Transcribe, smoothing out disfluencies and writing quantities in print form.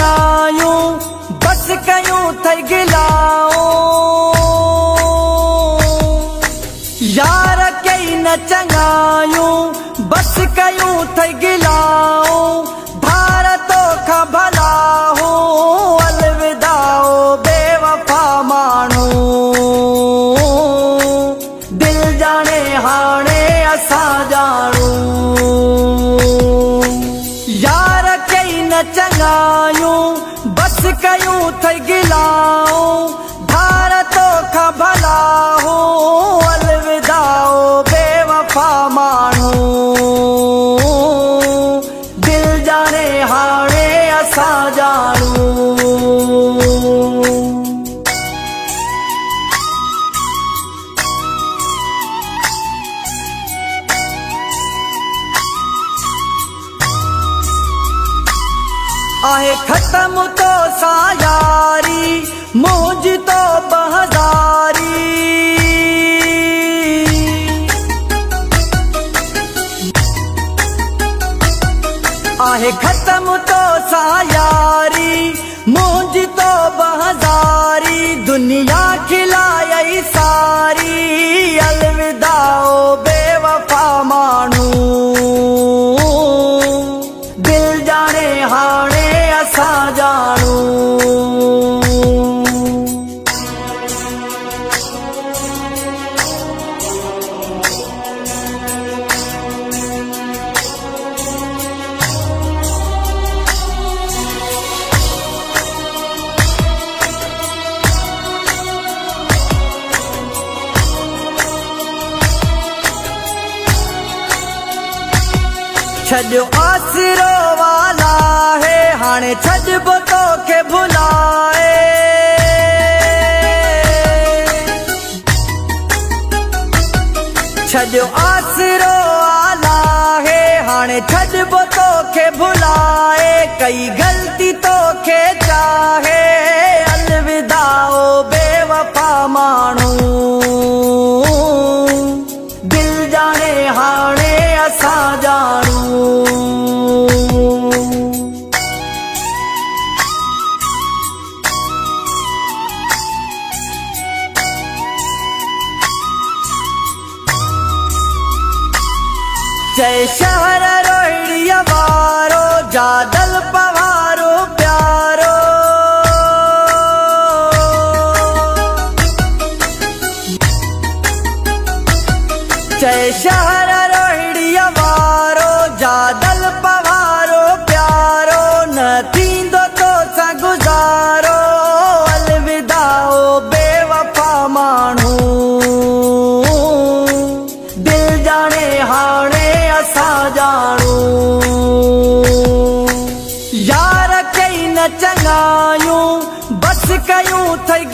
चङायूं बस कयूं थई गिलाऊं। यार कई न चङायूं बस कयूं थई गिलाऊं। धार तो खां भला हूं अलविदा ओ बेवफा माण्हू। दिल जाने हाणे असां ॼाणूं। यार कई न चङायूं बस कयूं थई गिलाऊं। धार तो खां भला हूं अलविदा ओ बेवफा माण्हू। दिल जाने हाणे असां ॼाणूं। आहे ख़त्म तो सा यारी मुंहिंजी तो बहदारी। आहे ख़त्म तो सा यारी मुंहिंजी तो बहदारी। दुनिया खिलायई सारी अलविदा ओ बेवफा माण्हू। दिल जाने हाणे असां ॼाणूं। छॾियो आसिरो वाला है हाणे छॾिबो तोखे भुलाए। छॾियो आसिरो वाला है हाणे छॾिबो तोखे भुलाए। कई ग़लती तोखे चाहे अलविदा ओ बेवफा माण्हू। दिल जाने हाणे असां ॼाणूं। जय शहर रोहिड़ीअ वारो जादल पवारो प्यारो। जय शहर रोहिड़ीअ वारो जादल पवारो प्यारो। न थींदो तोसां गुज़ारो अलविदा ओ बेवफा माण्हू। दिल जाने हाणे असां ॼाणूं। यार कई न चङायूं बस कयूं थई